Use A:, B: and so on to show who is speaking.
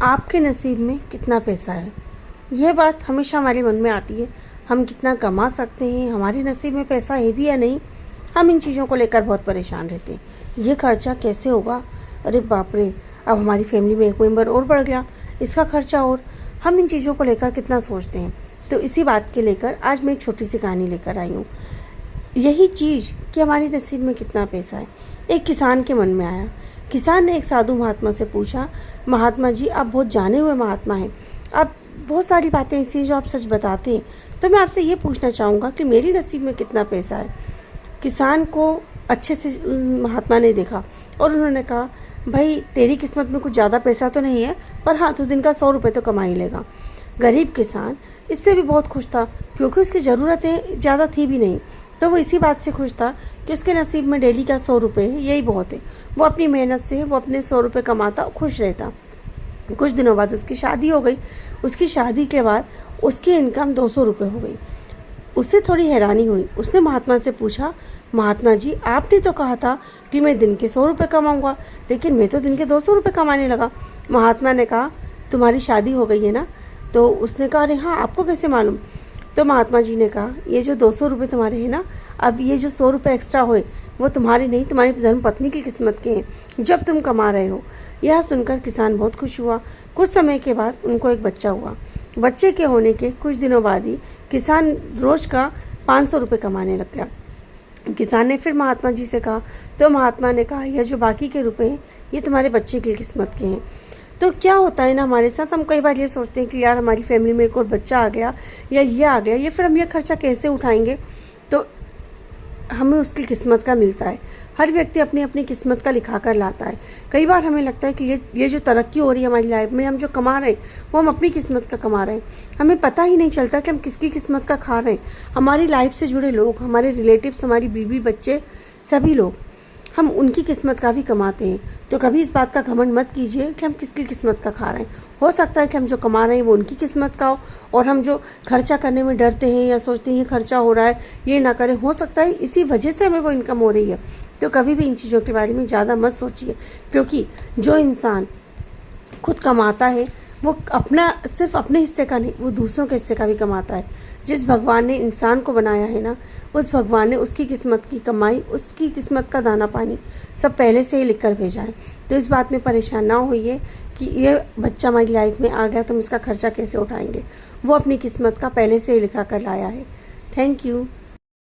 A: आपके नसीब में कितना पैसा है? यह बात हमेशा हमारे मन में आती है। हम कितना कमा सकते हैं, हमारे नसीब में पैसा है भी या नहीं, हम इन चीज़ों को लेकर बहुत परेशान रहते हैं। ये खर्चा कैसे होगा? अरे बाप रे, अब हमारी फैमिली में एक मेंबर और बढ़ गया, इसका खर्चा और। हम इन चीज़ों को लेकर कितना सोचते हैं। तो इसी बात के लेकर आज मैं एक छोटी सी कहानी लेकर आई हूँ। यही चीज़ कि हमारे नसीब में कितना पैसा है, एक किसान के मन में आया। किसान ने एक साधु महात्मा से पूछा, महात्मा जी, आप बहुत जाने हुए महात्मा हैं, आप बहुत सारी बातें ऐसी जो आप सच बताते हैं, तो मैं आपसे ये पूछना चाहूँगा कि मेरे नसीब में कितना पैसा है। किसान को अच्छे से महात्मा ने देखा और उन्होंने कहा, भाई तेरी किस्मत में कुछ ज़्यादा पैसा तो नहीं है, पर हाँ, तू दिन का 100 रुपये तो कमा ही लेगा। गरीब किसान इससे भी बहुत खुश था, क्योंकि उसकी ज़रूरतें ज़्यादा थी भी नहीं, तो वो इसी बात से खुश था कि उसके नसीब में डेली का 100 रुपये है, यही बहुत है। वो अपनी मेहनत से वो अपने 100 रुपये कमाता, खुश रहता। कुछ दिनों बाद उसकी शादी हो गई। उसकी शादी के बाद उसकी इनकम 200 रुपये हो गई। उससे थोड़ी हैरानी हुई। उसने महात्मा से पूछा, महात्मा जी, आपने तो कहा था कि मैं दिन के 100 रुपये कमाऊँगा, लेकिन मैं तो दिन के 200 रुपये कमाने लगा। महात्मा ने कहा, तुम्हारी शादी हो गई है ना? तो उसने कहा, अरे हाँ, आपको कैसे मालूम? तो महात्मा जी ने कहा, ये जो 200 रुपये तुम्हारे हैं ना, अब ये जो 100 रुपये एक्स्ट्रा हुए वो तुम्हारे नहीं, तुम्हारी धर्मपत्नी की किस्मत के हैं, जब तुम कमा रहे हो। यह सुनकर किसान बहुत खुश हुआ। कुछ समय के बाद उनको एक बच्चा हुआ। बच्चे के होने के कुछ दिनों बाद ही किसान रोज़ का 500 रुपये कमाने लग गया। किसान ने फिर महात्मा जी से कहा, तो महात्मा ने कहा, यह जो बाकी के रुपए हैं ये तुम्हारे बच्चे की किस्मत के हैं। तो क्या होता है ना, हमारे साथ हम कई बार ये सोचते हैं कि यार हमारी फैमिली में एक और बच्चा आ गया या ये आ गया, ये फिर हम ये खर्चा कैसे उठाएंगे। तो हमें उसकी किस्मत का मिलता है। हर व्यक्ति अपनी अपनी किस्मत का लिखा कर लाता है। कई बार हमें लगता है कि ये जो तरक्की हो रही है हमारी लाइफ में, हम जो कमा रहे हैं वो हम अपनी किस्मत का कमा रहे हैं। हमें पता ही नहीं चलता कि हम किसकी किस्मत का खा रहे हैं। हमारी लाइफ से जुड़े लोग, हमारे रिलेटिव्स, हमारी बीवी बच्चे, सभी लोग, हम उनकी किस्मत का भी कमाते हैं। तो कभी इस बात का घमंड मत कीजिए कि हम किसकी किस्मत का खा रहे हैं। हो सकता है कि हम जो कमा रहे हैं वो उनकी किस्मत का हो, और हम जो खर्चा करने में डरते हैं या सोचते हैं ये खर्चा हो रहा है, ये ना करें, हो सकता है इसी वजह से हमें वो इनकम हो रही है। तो कभी भी इन चीज़ों के बारे में ज़्यादा मत सोचिए, क्योंकि जो इंसान खुद कमाता है वो अपना, सिर्फ अपने हिस्से का नहीं, वो दूसरों के हिस्से का भी कमाता है। जिस भगवान ने इंसान को बनाया है ना, उस भगवान ने उसकी किस्मत की कमाई, उसकी किस्मत का दाना पानी सब पहले से ही लिख कर भेजा है। तो इस बात में परेशान ना होइए कि ये बच्चा हमारी लाइफ में आ गया तो हम इसका खर्चा कैसे उठाएंगे। वो अपनी किस्मत का पहले से ही लिखा कर लाया है। Thank you.